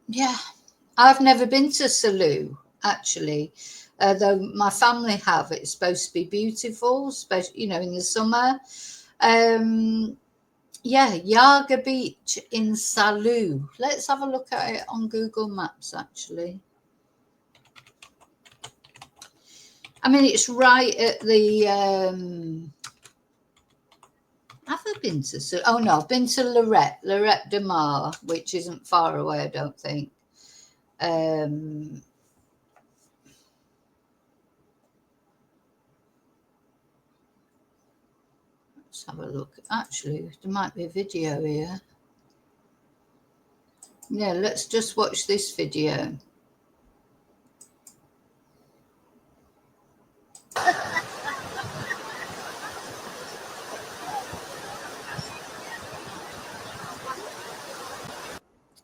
Yeah, I've never been to Salou actually, though my family have. It's supposed to be beautiful, especially in the summer. Um, yeah, Yaga Beach in Salou. Let's have a look at it on Google Maps. Actually, I mean it's right at the. Have I been to? Oh no, I've been to Lorette de Mar, which isn't far away, I don't think. Um, let's have a look. Actually, there might be a video here. Yeah, let's just watch this video.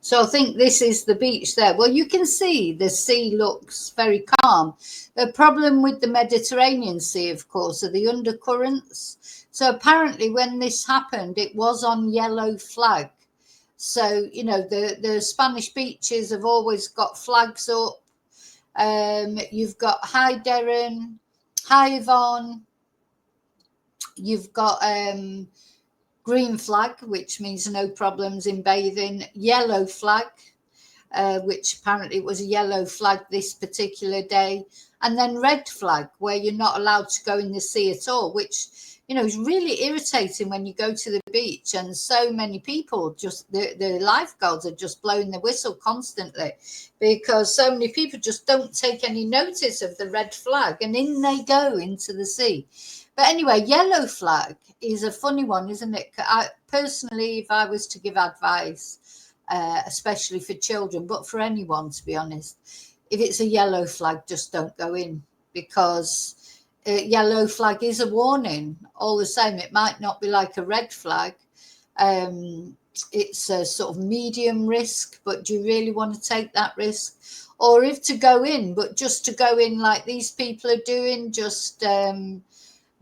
So I think this is the beach there. Well, you can see the sea looks very calm. The problem with the Mediterranean Sea, of course, are the undercurrents. So apparently when this happened, it was on yellow flag. So, the Spanish beaches have always got flags up. You've got High Derren, High Yvonne, you've got green flag, which means no problems in bathing, yellow flag, which apparently was a yellow flag this particular day, and then red flag, where you're not allowed to go in the sea at all, which is really irritating when you go to the beach and so many people just the lifeguards are just blowing the whistle constantly because so many people just don't take any notice of the red flag and in they go into the sea. But anyway, yellow flag is a funny one, isn't it? Personally, if I was to give advice, especially for children, but for anyone, to be honest, if it's a yellow flag, just don't go in because yellow flag is a warning. All the same, it might not be like a red flag. It's a sort of medium risk, but do you really want to take that risk? Or if to go in, but just to go in like these people are doing, just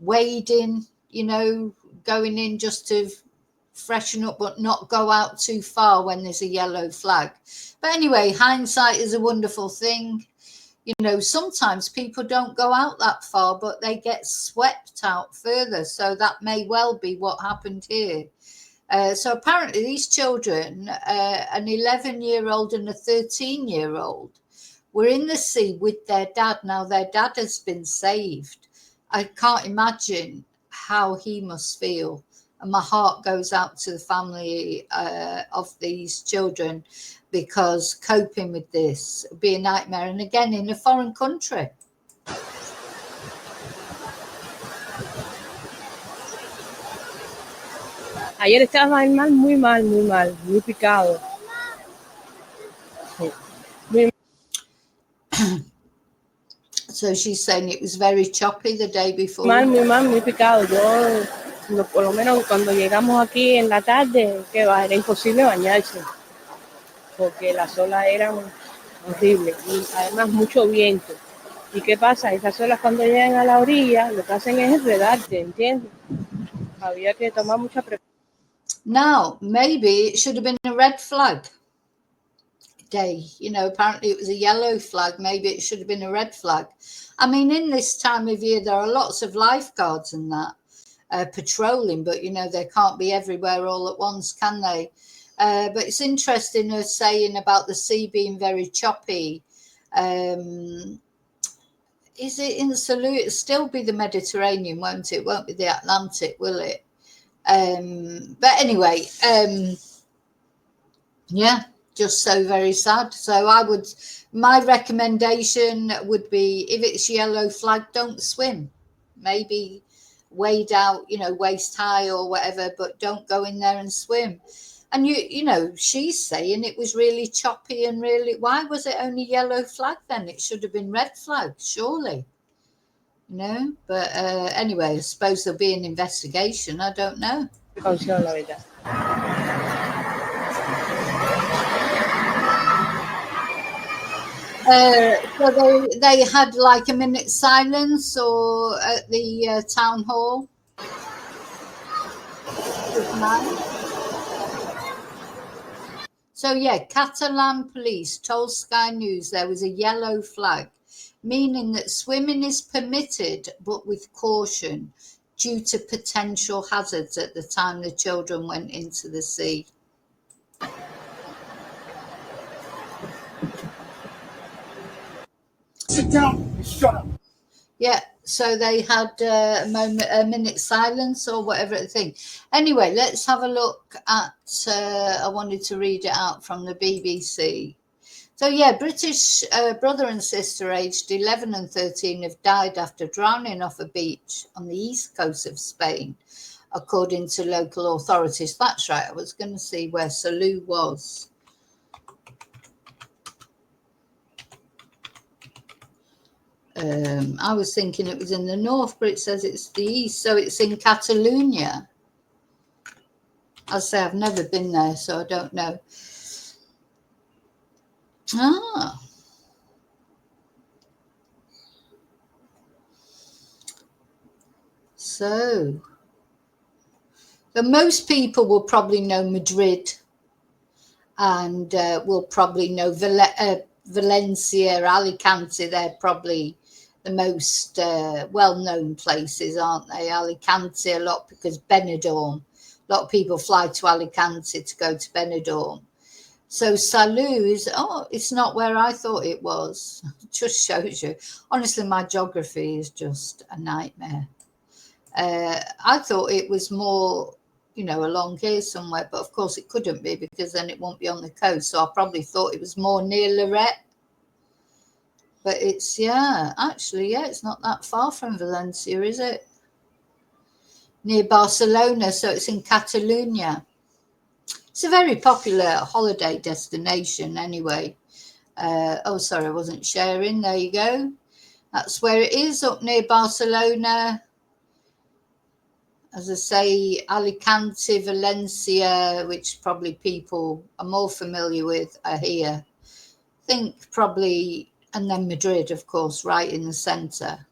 wading, going in just to freshen up, but not go out too far when there's a yellow flag. But anyway, hindsight is a wonderful thing. Sometimes people don't go out that far, but they get swept out further. So that may well be what happened here. So apparently these children, an 11-year-old and a 13-year-old, were in the sea with their dad. Now their dad has been saved. I can't imagine how he must feel. And my heart goes out to the family of these children because coping with this would be a nightmare. And again, in a foreign country. Ayer estaba el mar muy mal, muy picado. Sí. Muy... So she's saying it was very choppy the day before. Muy picado. Yo, por lo menos cuando llegamos aquí en la tarde, que era imposible bañarse, porque las olas eran horribles y además mucho viento. ¿Y qué pasa? Esas olas cuando llegan a la orilla, lo que hacen es enredarte, ¿entiendes? Había que tomar mucha precaución. Now, maybe it should have been a red flag day. Apparently it was a yellow flag. Maybe it should have been a red flag. I mean, in this time of year, there are lots of lifeguards and that patrolling, but, they can't be everywhere all at once, can they? But it's interesting her saying about the sea being very choppy. Is it in Salou? It'll still be the Mediterranean, won't it? It won't be the Atlantic, will it? But anyway, yeah, just so very sad. So my recommendation would be, if it's yellow flag, don't swim. Maybe wade out, waist high or whatever, but don't go in there and swim. And she's saying it was really choppy and really, why was it only yellow flag then? It should have been red flag, surely. But anyway, I suppose there'll be an investigation. I don't know. Precaución, la verdad. So they had like a minute's silence or at the town hall. So, yeah, Catalan police told Sky News there was a yellow flag, meaning that swimming is permitted, but with caution, due to potential hazards at the time the children went into the sea. Sit down and shut up. Yeah, so they had a minute silence or whatever thing. Anyway, let's have a look at, I wanted to read it out from the BBC. So, yeah, British brother and sister aged 11 and 13 have died after drowning off a beach on the east coast of Spain, according to local authorities. That's right, I was going to see where Salou was. I was thinking it was in the north, but it says it's the east, so it's in Catalonia. I'll say I've never been there, so I don't know. So most people will probably know Madrid and will probably know Valencia, Alicante. They're probably the most well-known places, aren't they? Alicante a lot because Benidorm. A lot of people fly to Alicante to go to Benidorm. So Salou is, it's not where I thought it was. It just shows you. Honestly, my geography is just a nightmare. I thought it was more, along here somewhere, but of course it couldn't be because then it won't be on the coast. So I probably thought it was more near Lorette. But it's, it's not that far from Valencia, is it? Near Barcelona, so it's in Catalonia. It's a very popular holiday destination anyway. Sorry, I wasn't sharing. There you go. That's where it is, up near Barcelona. As I say, Alicante, Valencia, which probably people are more familiar with, are here. I think probably, and then Madrid, of course, right in the centre.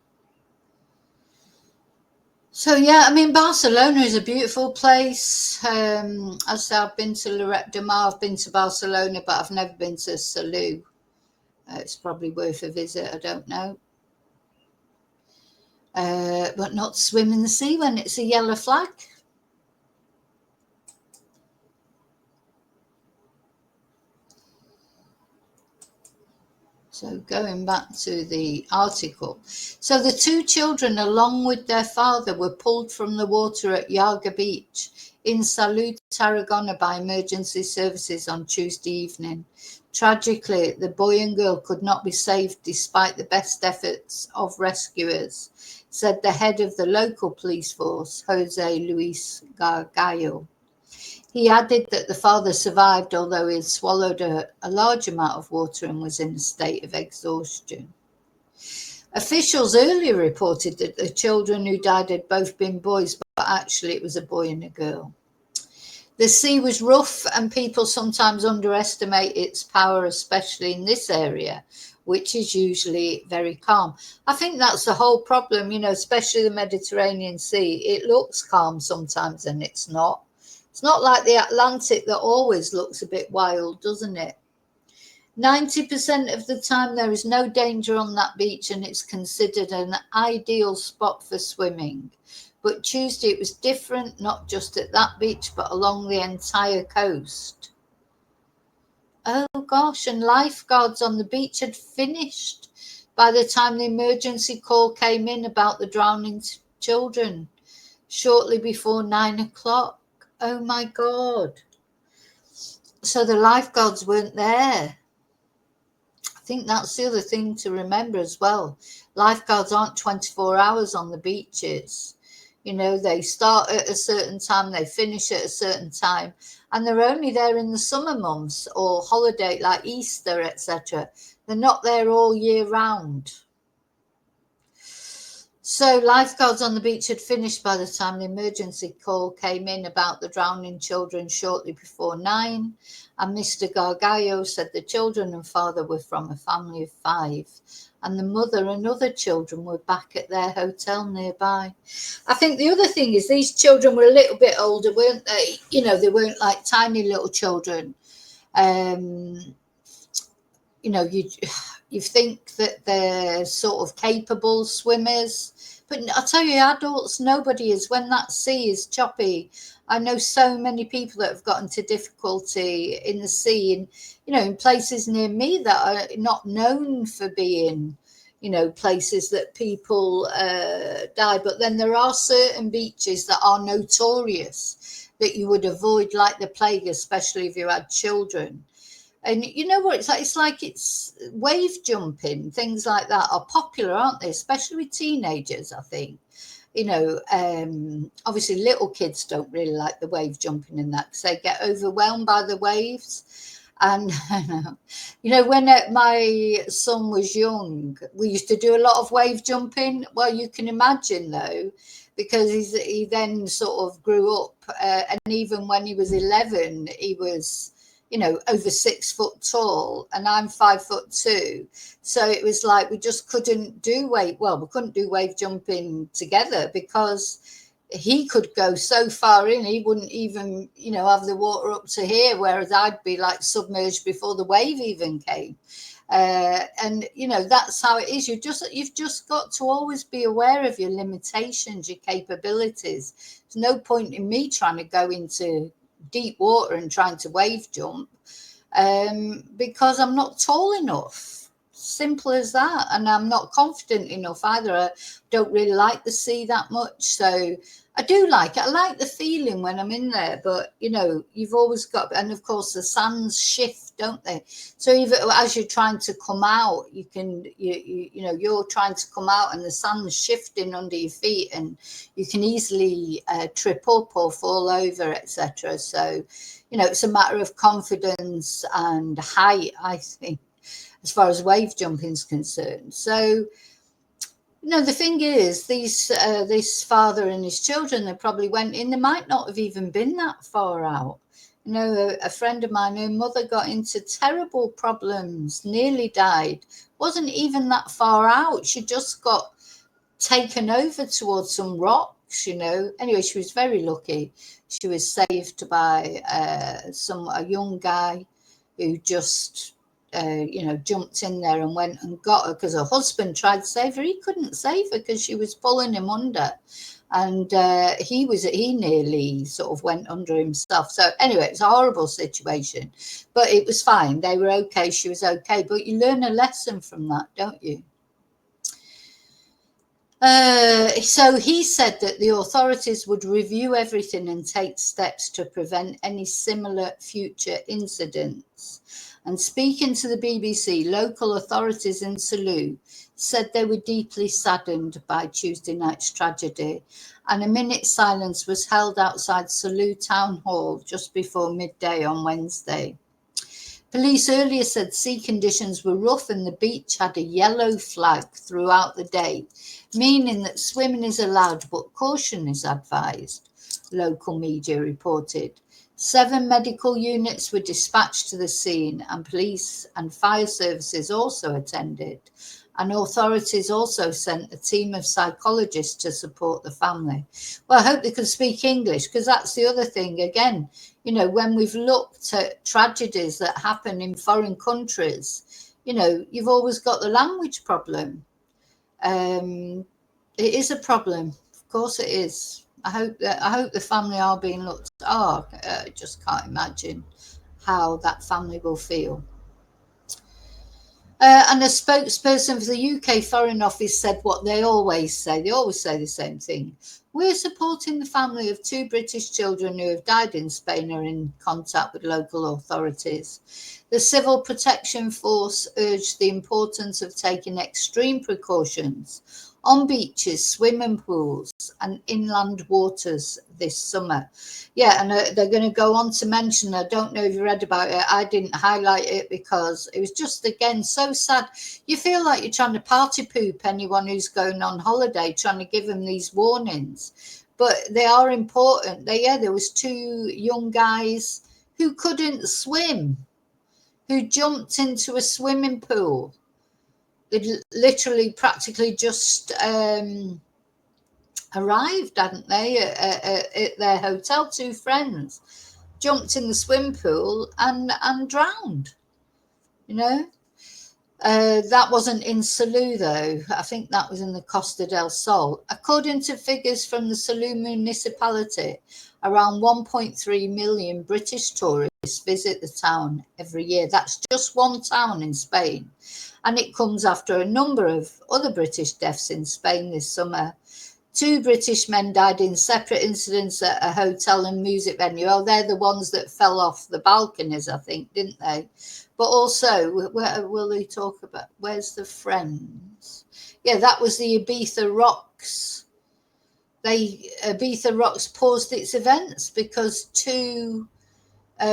So, Barcelona is a beautiful place. As I say, I've been to Lloret de Mar, I've been to Barcelona, but I've never been to Salou. It's probably worth a visit, I don't know. But not swim in the sea when it's a yellow flag. So going back to the article. So the two children, along with their father, were pulled from the water at Yaga Beach in Salou, Tarragona by emergency services on Tuesday evening. Tragically, the boy and girl could not be saved despite the best efforts of rescuers, said the head of the local police force, Jose Luis Gargallo. He added that the father survived, although he had swallowed a large amount of water and was in a state of exhaustion. Officials earlier reported that the children who died had both been boys, but actually it was a boy and a girl. The sea was rough and people sometimes underestimate its power, especially in this area, which is usually very calm. I think that's the whole problem, especially the Mediterranean Sea. It looks calm sometimes and it's not. It's not like the Atlantic that always looks a bit wild, doesn't it? 90% of the time there is no danger on that beach and it's considered an ideal spot for swimming. But Tuesday it was different, not just at that beach, but along the entire coast. Oh gosh, and lifeguards on the beach had finished by the time the emergency call came in about the drowning children, shortly before 9 o'clock. Oh my God. So the lifeguards weren't there. I think that's the other thing to remember as well. Lifeguards aren't 24 hours on the beaches. They start at a certain time, they finish at a certain time, and they're only there in the summer months or holiday like Easter, etc. They're not there all year round. So lifeguards on the beach had finished by the time the emergency call came in about the drowning children shortly before 9. And Mr. Gargallo said the children and father were from a family of 5. And the mother and other children were back at their hotel nearby. I think the other thing is these children were a little bit older, weren't they? They weren't like tiny little children. You know, you think that they're sort of capable swimmers, but I tell you, adults, nobody is. When that sea is choppy, I know so many people that have got into difficulty in the sea, and you know, in places near me that are not known for being, you know, places that people die. But then there are certain beaches that are notorious that you would avoid like the plague, especially if you had children. And you know what it's like? It's wave jumping, things like that are popular, aren't they? Especially with teenagers, I think. You know, obviously little kids don't really like the wave jumping and that because they get overwhelmed by the waves. And you know, when my son was young, we used to do a lot of wave jumping. Well, you can imagine though, because he then sort of grew up, and even when he was 11, he was, you know, over 6 foot tall, and I'm 5'2". So it was like we just couldn't do we couldn't do wave jumping together because he could go so far in, he wouldn't even, you know, have the water up to here, whereas I'd be like submerged before the wave even came. And you know, that's how it is. You've just got to always be aware of your limitations, your capabilities. There's no point in me trying to go into deep water and trying to wave jump because I'm not tall enough. Simple as that. And I'm not confident enough either. I don't really like the sea that much, so I do like it. I like the feeling when I'm in there, but you know, you've always got, and of course the sands shift, don't they? So even as you're trying to come out, you know, you're trying to come out and the sand's shifting under your feet, and you can easily trip up or fall over, etc. So, you know, it's a matter of confidence and height, I think, as far as wave jumping is concerned. So, no, the thing is, this father and his children, they probably went in. They might not have even been that far out. You know, a friend of mine, her mother got into terrible problems, nearly died. Wasn't even that far out. She just got taken over towards some rocks, you know. Anyway, she was very lucky. She was saved by a young guy who just you know, jumped in there and went and got her, because her husband tried to save her. He couldn't save her because she was pulling him under, and he nearly sort of went under himself. So anyway, it's a horrible situation, but it was fine. They were okay. She was okay. But you learn a lesson from that, don't you? So he said that the authorities would review everything and take steps to prevent any similar future incidents. And speaking to the BBC, local authorities in Salou said they were deeply saddened by Tuesday night's tragedy, and a minute's silence was held outside Salou Town Hall just before midday on Wednesday. Police earlier said sea conditions were rough and the beach had a yellow flag throughout the day, meaning that swimming is allowed but caution is advised, local media reported. 7 medical units were dispatched to the scene, and police and fire services also attended. And authorities also sent a team of psychologists to support the family. Well, I hope they can speak English, because that's the other thing. Again, you know, when we've looked at tragedies that happen in foreign countries, you know, you've always got the language problem. It is a problem. Of course it is. I hope the family are being looked at. I just can't imagine how that family will feel. And a spokesperson for the UK Foreign Office said what they always say. They always say the same thing. We're supporting the family of 2 British children who have died in Spain or in contact with local authorities. The Civil Protection Force urged the importance of taking extreme precautions on beaches, swimming pools and inland waters this summer. Yeah, and they're going to go on to mention, I don't know if you read about it, I didn't highlight it because it was just, again, so sad. You feel like you're trying to party poop anyone who's going on holiday, trying to give them these warnings. But they are important. There was 2 young guys who couldn't swim, who jumped into a swimming pool. They'd literally practically just arrived, hadn't they, at their hotel, 2 friends. jumped in the swim pool and drowned, you know. That wasn't in Salou, though. I think that was in the Costa del Sol. According to figures from the Salou municipality, around 1.3 million British tourists visit the town every year. That's just one town in Spain. And it comes after a number of other British deaths in Spain this summer. 2 British men died in separate incidents at a hotel and music venue. Oh, they're the ones that fell off the balconies, I think, didn't they? But also, where will we talk about? Where's the Friends? Yeah, that was the Ibiza Rocks. Ibiza Rocks paused its events because 2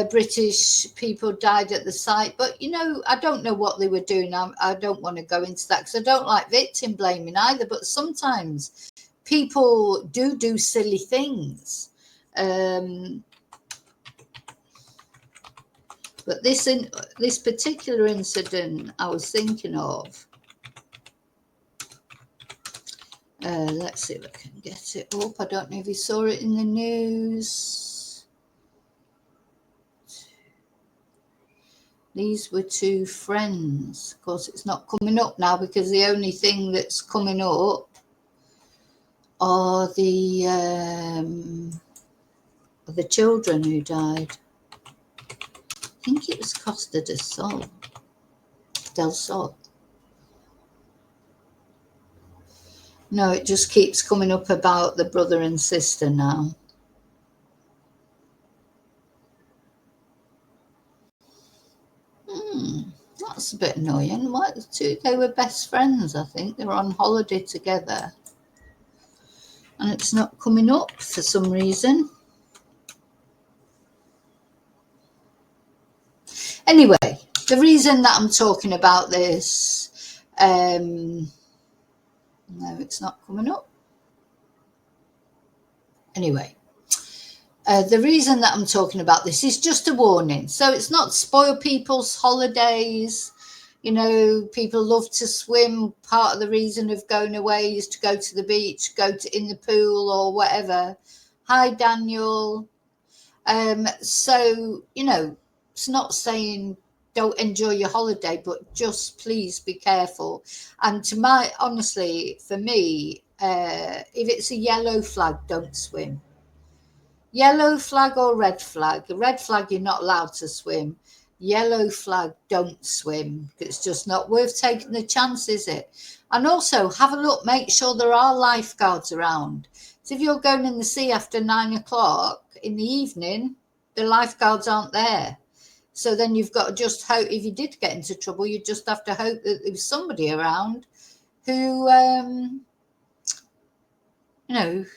British people died at the site. But, you know, I don't know what they were doing. I don't want to go into that because I don't like victim blaming either. But sometimes people do silly things. But this particular incident I was thinking of, let's see if I can get it up. I don't know if you saw it in the news. These were 2 friends. Of course, it's not coming up now because the only thing that's coming up are the children who died. I think it was Costa del Sol. No, it just keeps coming up about the brother and sister now. That's a bit annoying. What, the 2? They were best friends, I think. They were on holiday together. And it's not coming up for some reason. Anyway, the reason that I'm talking about this, no, it's not coming up. Anyway, the reason that I'm talking about this is just a warning. So it's not to spoil people's holidays. You know, people love to swim. Part of the reason of going away is to go to the beach, in the pool or whatever. Hi, Daniel. So, you know, it's not saying don't enjoy your holiday, but just please be careful. And honestly, for me, if it's a yellow flag, don't swim. Yellow flag or red flag. A red flag, you're not allowed to swim. Yellow flag, don't swim. It's just not worth taking the chance, is it? And also have a look, make sure there are lifeguards around. So if you're going in the sea after 9 o'clock in the evening, the lifeguards aren't there. So then you've got to just hope, if you did get into trouble, you just have to hope that there was somebody around who,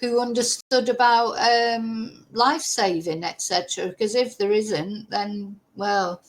who understood about life saving, etc. Because if there isn't, then, well,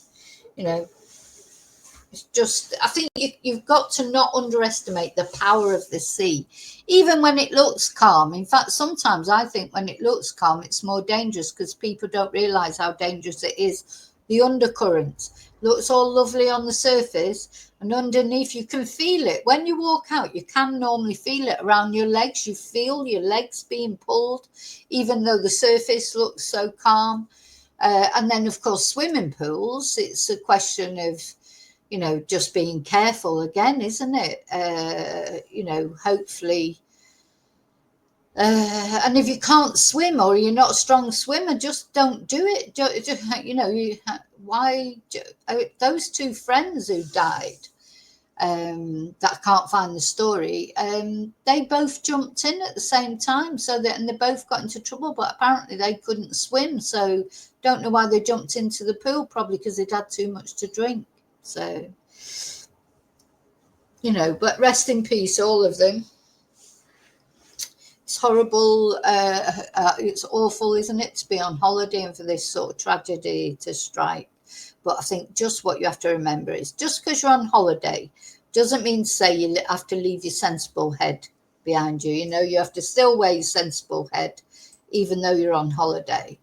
it's just, I think you've got to not underestimate the power of the sea, even when it looks calm. In fact, sometimes I think when it looks calm, it's more dangerous because people don't realize how dangerous it is. The undercurrent looks all lovely on the surface, and underneath you can feel it. When you walk out, you can normally feel it around your legs. You feel your legs being pulled, even though the surface looks so calm. And then, of course, swimming pools, it's a question of, just being careful again, isn't it? Hopefully. And if you can't swim or you're not a strong swimmer, just don't do it. Why? Those 2 friends who died, that I can't find the story, they both jumped in at the same time, and they both got into trouble, but apparently they couldn't swim. So don't know why they jumped into the pool, probably because they'd had too much to drink. So, but rest in peace, all of them. It's horrible. It's awful, isn't it, to be on holiday and for this sort of tragedy to strike. But I think just what you have to remember is just because you're on holiday doesn't mean to say you have to leave your sensible head behind you. You have to still wear your sensible head, even though you're on holiday.